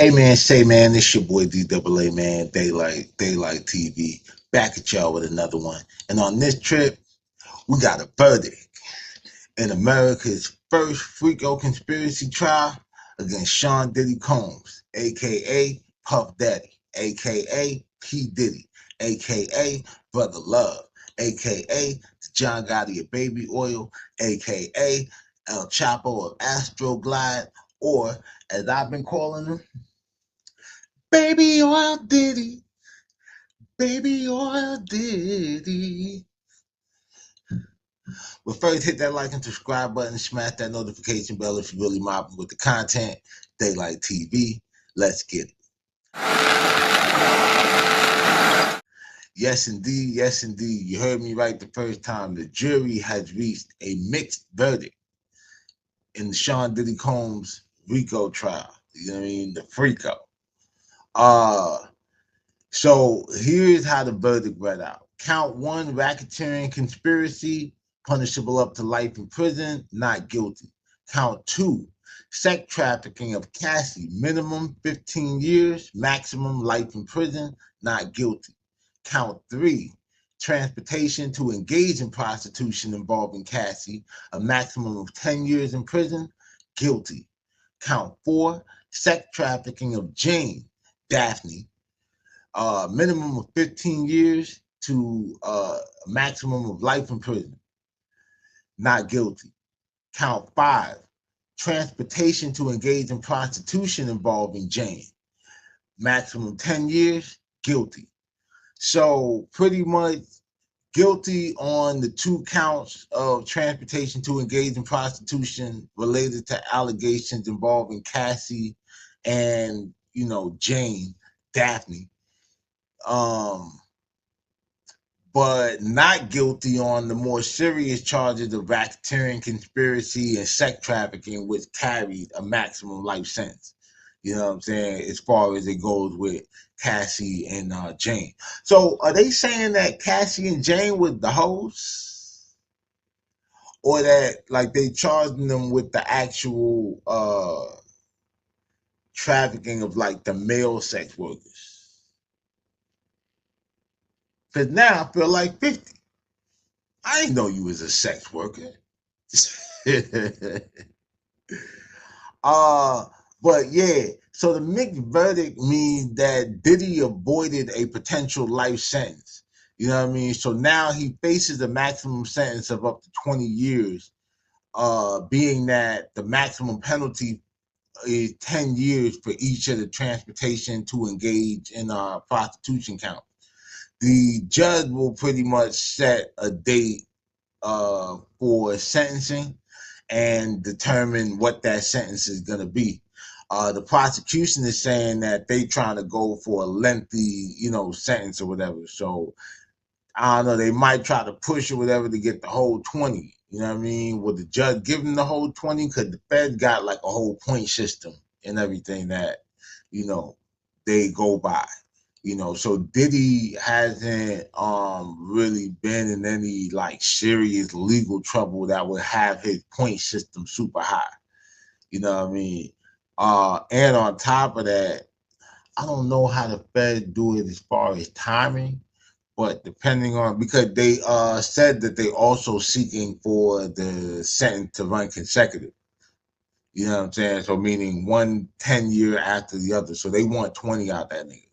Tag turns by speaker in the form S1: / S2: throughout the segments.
S1: Hey man, say man, this your boy DAA man, Daylight TV, back at y'all with another one. And on this trip, we got a verdict in America's first FRICO conspiracy trial against Sean Diddy Combs, aka Puff Daddy, aka P Diddy, aka Brother Love, aka John Gotti of Baby Oil, aka El Chapo of Astro Glide, or as I've been calling him, Baby Oil Diddy, Baby Oil Diddy. But first, hit that like and subscribe button, smash that notification bell if you're really mobbing with the content. Daylight TV, let's get it. Yes, indeed, yes, indeed. You heard me right the first time. The jury has reached a mixed verdict in the Sean Diddy Combs RICO trial. You know what I mean? The FRICO. So here's how the verdict read out. Count 1, racketeering conspiracy, punishable up to life in prison, not guilty. Count 2, sex trafficking of Cassie, minimum 15 years, maximum life in prison, not guilty. Count 3, transportation to engage in prostitution involving Cassie, a maximum of 10 years in prison, guilty. Count 4, sex trafficking of Jane, Daphne, minimum of 15 years to a maximum of life in prison, not guilty. Count 5, transportation to engage in prostitution involving Jane, maximum 10 years, guilty. So pretty much guilty on the 2 counts of transportation to engage in prostitution related to allegations involving Cassie and, Jane, Daphne. But not guilty on the more serious charges of racketeering, conspiracy, and sex trafficking, which carried a maximum life sentence. You know what I'm saying? As far as it goes with Cassie and Jane. So are they saying that Cassie and Jane were the hosts? Or that like they charging them with the actual trafficking of like the male sex workers? Because now I feel like 50. I didn't know you was a sex worker. But yeah, so the mixed verdict means that Diddy avoided a potential life sentence. You know what I mean? So now he faces a maximum sentence of up to 20 years, being that the maximum penalty is 10 years for each of the transportation to engage in prostitution count. The judge will pretty much set a date for sentencing and determine what that sentence is going to be. The prosecution is saying that they trying to go for a lengthy, sentence or whatever. So I don't know, they might try to push or whatever to get the whole 20. You know what I mean? Will the judge give them the whole 20? Because the Fed got like a whole point system and everything that, they go by. So Diddy hasn't really been in any like serious legal trouble that would have his point system super high. You know what I mean? And on top of that, I don't know how the Fed do it as far as timing, but depending on, because they said that they also seeking for the sentence to run consecutive. You know what I'm saying? So meaning 1 10-year after the other. So they want 20 out that nigga.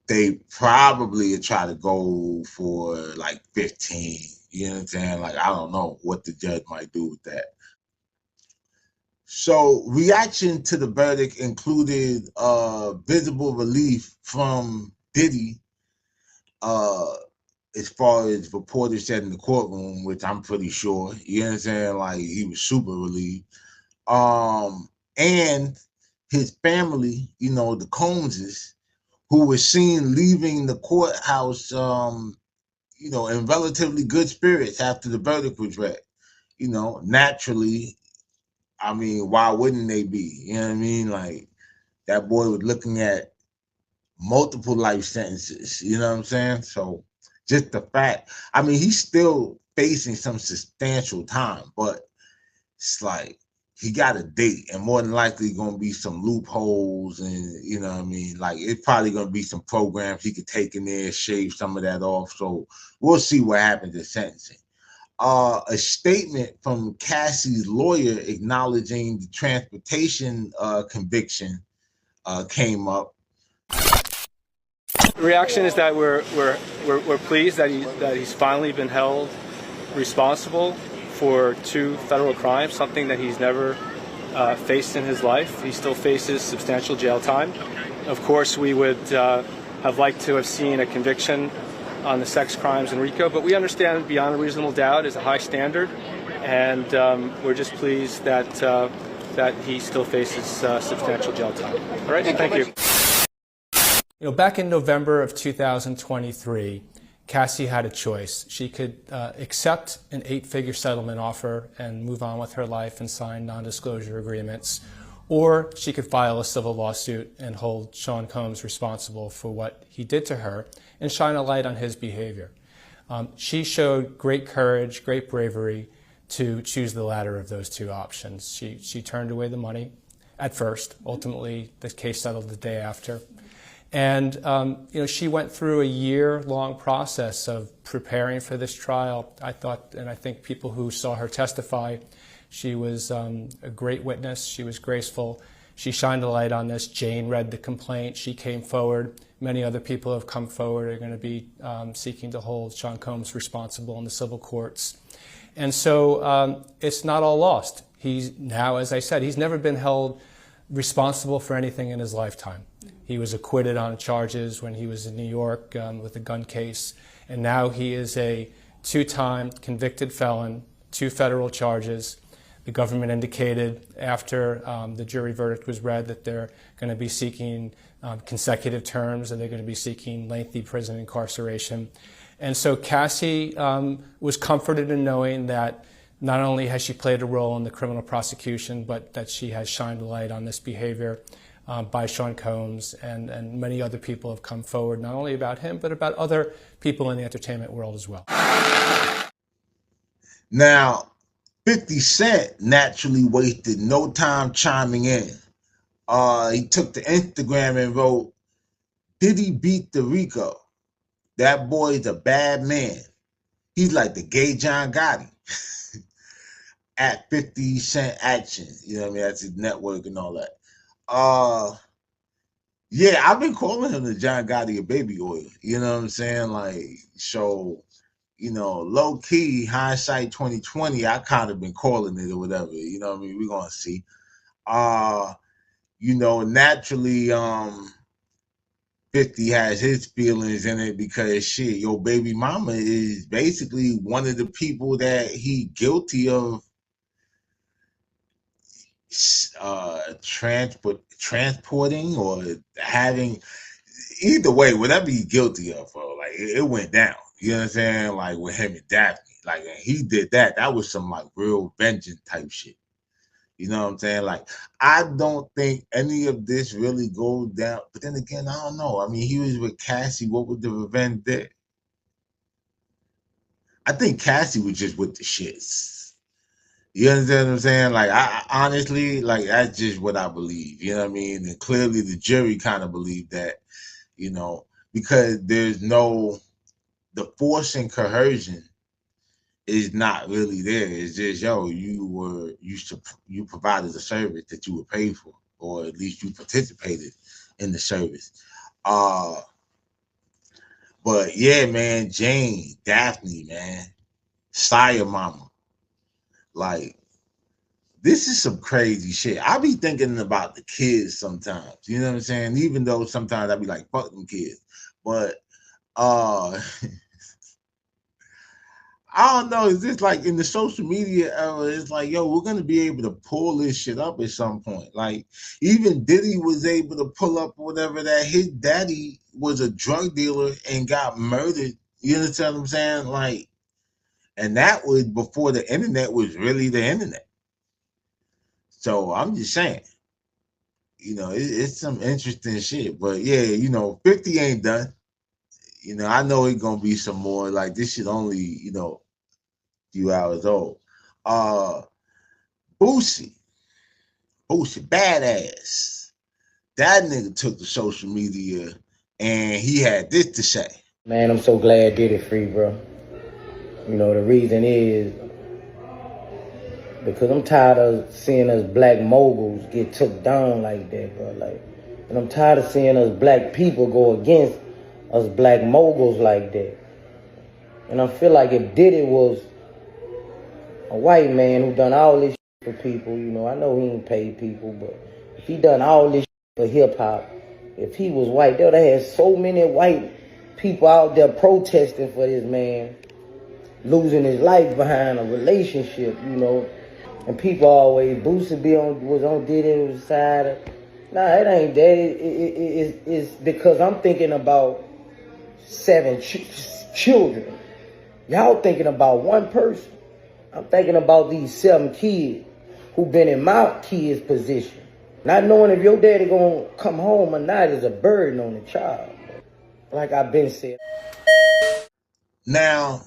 S1: They probably try to go for like 15. You know what I'm saying? Like, I don't know what the judge might do with that. So reaction to the verdict included visible relief from Diddy, as far as reporters said in the courtroom, which I'm pretty sure, you know what I'm saying? Like, he was super relieved. And his family, the Combses, who were seen leaving the courthouse, in relatively good spirits after the verdict was read. Naturally, I mean, why wouldn't they be? You know what I mean? Like, that boy was looking at multiple life sentences, you know what I'm saying? So just the fact, I mean, he's still facing some substantial time, but it's like he got a date, and more than likely going to be some loopholes, and you know what I mean, like it's probably going to be some programs he could take in there, shave some of that off. So we'll see what happens in sentencing. A statement from Cassie's lawyer acknowledging the transportation conviction came up.
S2: The reaction is that we're pleased that he's finally been held responsible for 2 federal crimes, something that he's never faced in his life. He still faces substantial jail time. Of course, we would have liked to have seen a conviction on the sex crimes in RICO, but we understand beyond a reasonable doubt is a high standard, and we're just pleased that that he still faces substantial jail time. All right, thank you.
S3: You know, back in November of 2023, Cassie had a choice. She could accept an 8-figure settlement offer and move on with her life and sign non-disclosure agreements, or she could file a civil lawsuit and hold Sean Combs responsible for what he did to her and shine a light on his behavior. She showed great courage, great bravery to choose the latter of those 2 options. She turned away the money at first. Ultimately, the case settled the day after. And you know, she went through a year-long process of preparing for this trial. I thought, and I think people who saw her testify, she was a great witness. She was graceful. She shined a light on this. Jane read the complaint. She came forward. Many other people have come forward, are going to be seeking to hold Sean Combs responsible in the civil courts. And so it's not all lost. He's now, as I said, he's never been held responsible for anything in his lifetime. He was acquitted on charges when he was in New York with a gun case, and now he is a 2-time convicted felon, 2 federal charges. The government indicated after the jury verdict was read that they're going to be seeking consecutive terms, and they're going to be seeking lengthy prison incarceration. And so Cassie was comforted in knowing that not only has she played a role in the criminal prosecution, but that she has shined a light on this behavior by Sean Combs, and many other people have come forward, not only about him, but about other people in the entertainment world as well.
S1: Now, 50 Cent naturally wasted no time chiming in. He took to Instagram and wrote, "Diddy beat the RICO. That boy's a bad man. He's like the gay John Gotti." At 50 Cent Action. You know what I mean? That's his network and all that. Yeah, I've been calling him the John Gotti of baby oil. You know what I'm saying? Like, so, you know, low key, hindsight 2020, I kind of been calling it or whatever. You know what I mean? We're gonna see. You know, naturally, 50 has his feelings in it because shit, your baby mama is basically one of the people that he guilty of transporting or having, either way, whatever he's guilty of, bro, like it went down. You know what I'm saying? Like with him and Daphne, like he did that. That was some like real vengeance type shit. You know what I'm saying? Like, I don't think any of this really goes down. But then again, I don't know. I mean, he was with Cassie. What was the revenge there? I think Cassie was just with the shits. You understand what I'm saying? Like, I honestly, like, that's just what I believe. You know what I mean? And clearly the jury kind of believed that, you know, because there's no, the force and coercion is not really there. It's just, yo, you provided a service that you were paid for, or at least you participated in the service. But yeah, man, Jane, Daphne, man, Sire Mama, like, this is some crazy shit. I be thinking about the kids sometimes. You know what I'm saying? Even though sometimes I be like, fuck them kids. But I don't know. It's just like in the social media era, it's like, yo, we're gonna be able to pull this shit up at some point. Like, even Diddy was able to pull up whatever that his daddy was a drug dealer and got murdered. You understand what I'm saying? Like, and that was before the internet was really the internet. So I'm just saying, you know, it's some interesting shit. But yeah, you know, 50 ain't done. You know, I know it's gonna be some more. Like, this shit only, you know, few hours old. Boosie. Boosie badass. That nigga took to social media and he had this to say.
S4: Man, I'm so glad Diddy free, bro. You know, the reason is because I'm tired of seeing us black moguls get took down like that, bro. Like, and I'm tired of seeing us black people go against us black moguls like that. And I feel like if Diddy was a white man who done all this for people, you know, I know he ain't paid people, but if he done all this for hip hop, if he was white, they would have had so many white people out there protesting for this man losing his life behind a relationship, you know. And people always, Boosie was on Diddy's side. Nah, it ain't that. It's because I'm thinking about 7 children. Y'all thinking about one person. I'm thinking about these 7 kids who been in my kid's position. Not knowing if your daddy gonna come home or not is a burden on the child. Like I've been saying.
S1: Now,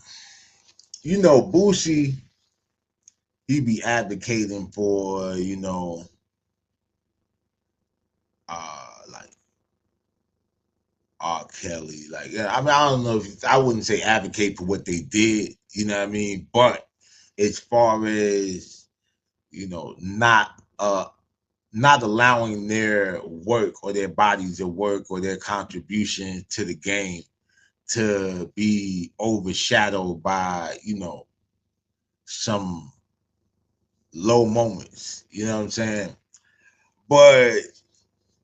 S1: you know, Boosie, he be advocating for, you know, like R. Kelly. Like, I mean, I don't know if I wouldn't say advocate for what they did, you know what I mean? But as far as, you know, not allowing their work or their bodies of work or their contribution to the game to be overshadowed by, you know, some low moments, you know what I'm saying? But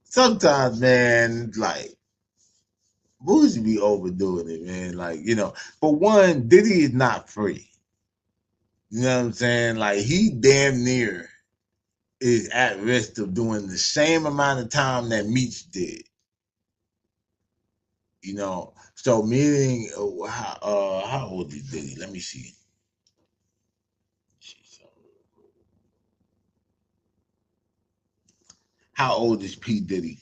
S1: sometimes, man, like, Boosie be overdoing it, man. Like, you know, for one, Diddy is not free. You know what I'm saying? Like, he damn near is at risk of doing the same amount of time that Meech did. You know, so meaning, how old is Diddy? Let me see. How old is P. Diddy?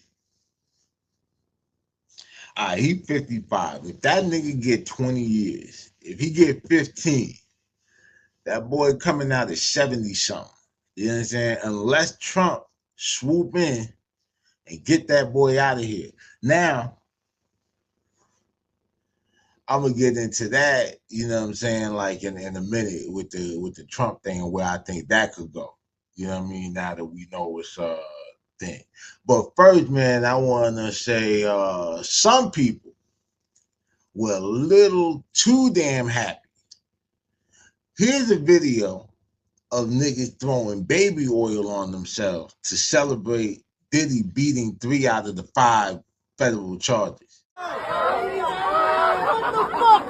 S1: All right, he 55. If that nigga get 20 years, if he get 15, that boy coming out at 70 something. You know what I'm saying? Unless Trump swoop in and get that boy out of here. Now, I'm gonna get into that, you know what I'm saying, like in a minute with the Trump thing and where I think that could go. You know what I mean? Now that we know it's a thing. But first, man, I wanna say some people were a little too damn happy. Here's a video of niggas throwing baby oil on themselves to celebrate Diddy beating 3 out of the 5 federal charges.
S5: What the fuck,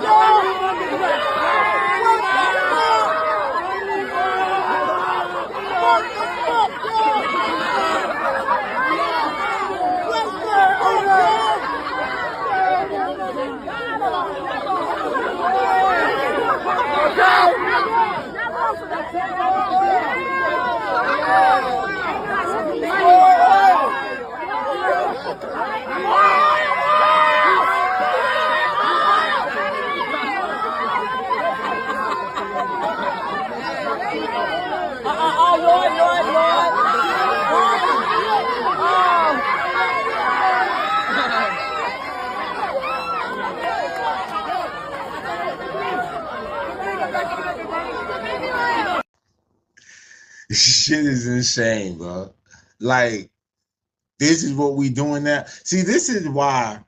S1: This shit is insane, bro. Like, this is what we doing now. See, this is why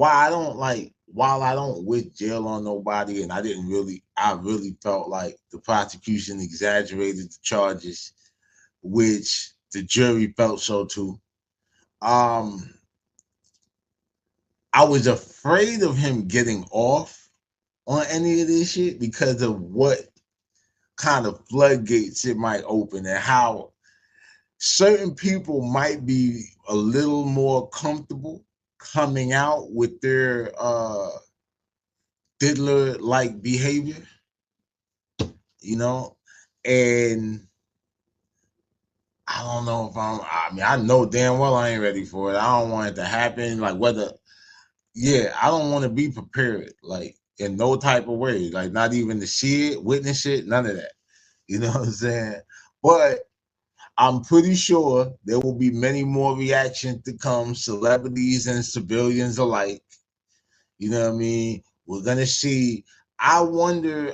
S1: I don't like, while I don't wish jail on nobody, and I really felt like the prosecution exaggerated the charges, which the jury felt so too. I was afraid of him getting off on any of this shit because of what kind of floodgates it might open and how certain people might be a little more comfortable coming out with their diddler-like behavior, you know, and I don't know if I know damn well I ain't ready for it. I don't want it to happen. Like, I don't want to be prepared, like, in no type of way, like, not even to see it, witness it, none of that. You know what I'm saying? But I'm pretty sure there will be many more reactions to come, celebrities and civilians alike. You know what I mean? We're gonna see. I wonder.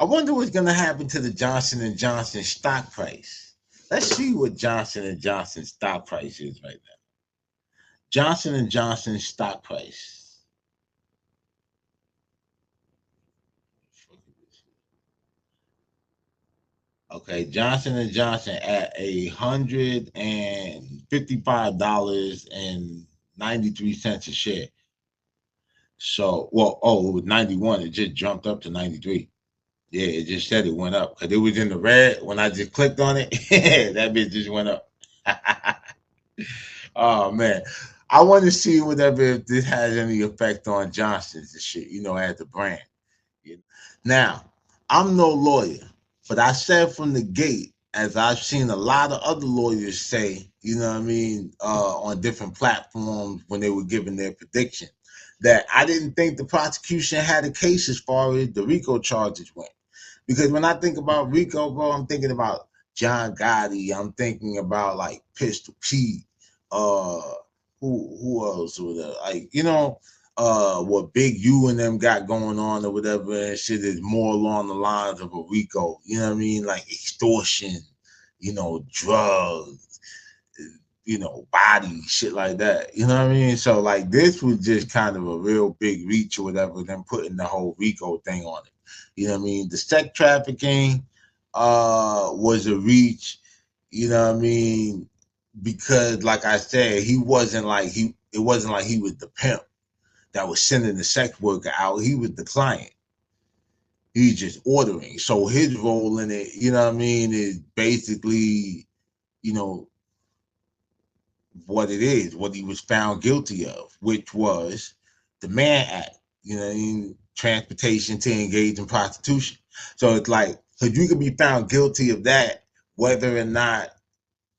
S1: I wonder what's gonna happen to the Johnson and Johnson stock price. Let's see what Johnson and Johnson stock price is right now. Johnson and Johnson stock price. Okay, Johnson and Johnson at $155.93 a share. So, well, oh, it was 91. It just jumped up to 93. Yeah, it just said it went up because it was in the red when I just clicked on it. That bitch just went up. Oh man, I want to see whatever if this has any effect on Johnson's and shit. As the brand. Now, I'm no lawyer, but I said from the gate, as I've seen a lot of other lawyers say, on different platforms when they were giving their prediction, that I didn't think the prosecution had a case as far as the RICO charges went. Because when I think about RICO, bro, I'm thinking about John Gotti. I'm thinking about like Pistol Pete. Who else was there? What Big U and them got going on or whatever and shit is more along the lines of a RICO. You know what I mean? Like extortion, drugs, body, shit like that. You know what I mean? So like this was just kind of a real big reach or whatever, them putting the whole RICO thing on it. You know what I mean? The sex trafficking was a reach, because like I said, it wasn't like he was the pimp that was sending the sex worker out. He was the client. He's just ordering. So his role in it, is basically, what it is, what he was found guilty of, which was the Mann Act, transportation to engage in prostitution. So it's like, because you can be found guilty of that, whether or not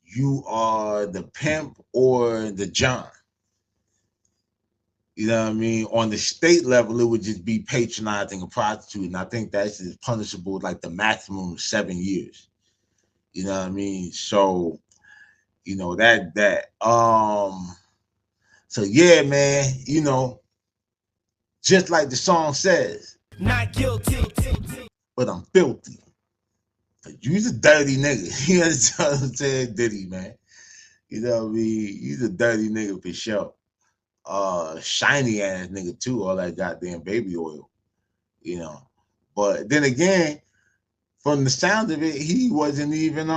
S1: you are the pimp or the John. You know what I mean? On the state level, it would just be patronizing a prostitute. And I think that's punishable like the maximum of 7 years. You know what I mean? So, so yeah, man, just like the song says, not guilty, but I'm filthy. You's a dirty nigga. You understand what I'm saying? Diddy, man. You know what I mean? He's a dirty nigga for sure. Shiny ass nigga too, all that goddamn baby oil, But then again, from the sound of it, he wasn't even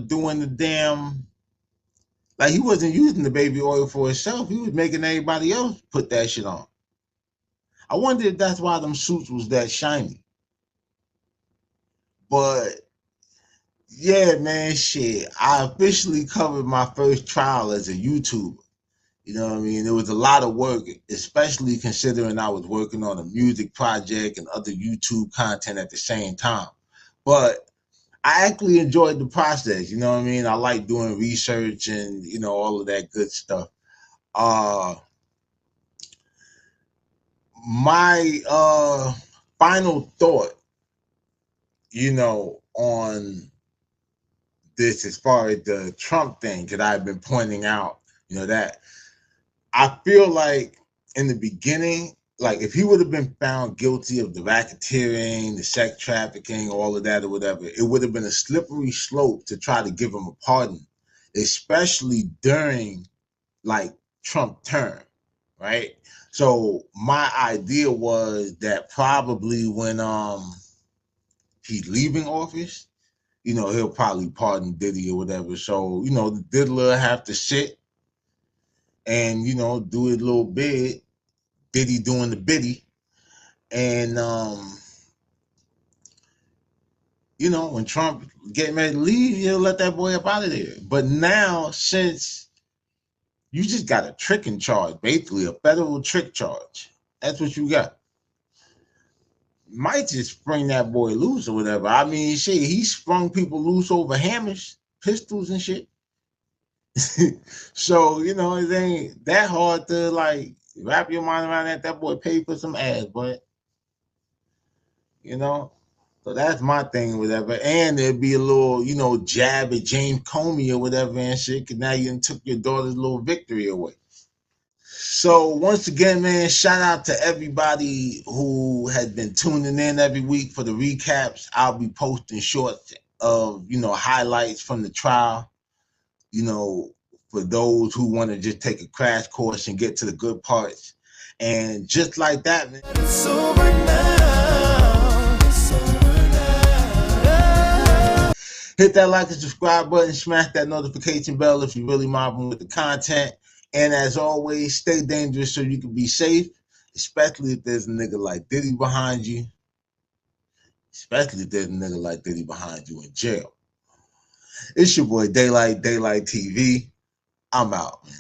S1: doing the damn, like he wasn't using the baby oil for himself. He was making everybody else put that shit on. I wonder if that's why them suits was that shiny. But yeah, man, shit. I officially covered my first trial as a YouTuber. You know what I mean? It was a lot of work, especially considering I was working on a music project and other YouTube content at the same time. But I actually enjoyed the process. You know what I mean? I like doing research and, all of that good stuff. My final thought, on this as far as the Trump thing that I've been pointing out, that I feel like in the beginning, like if he would have been found guilty of the racketeering, the sex trafficking, all of that or whatever, it would have been a slippery slope to try to give him a pardon, especially during like Trump term, right? So my idea was that probably when he's leaving office, he'll probably pardon Diddy or whatever. So, the diddler have to sit and, do his little bid, Diddy doing the biddy. And, when Trump getting ready to leave, he'll let that boy up out of there. But now, since you just got a tricking charge, basically a federal trick charge, that's what you got. Might just spring that boy loose or whatever. I mean, shit, he sprung people loose over hammers, pistols and shit. So, it ain't that hard to like wrap your mind around that. That boy paid for some ass, but you know. So that's my thing, or whatever. And there'd be a little, you know, jab at James Comey or whatever and shit, because now you took your daughter's little victory away. So once again, man, shout out to everybody who has been tuning in every week for the recaps. I'll be posting shorts of, you know, highlights from the trial, you know, for those who want to just take a crash course and get to the good parts. And just like that, man. It's over now. It's over now. Hit that like and subscribe button. Smash that notification bell if you're really mobbing with the content. And as always, stay dangerous so you can be safe, especially if there's a nigga like Diddy behind you. Especially if there's a nigga like Diddy behind you in jail. It's your boy Daylight TV. I'm out, man.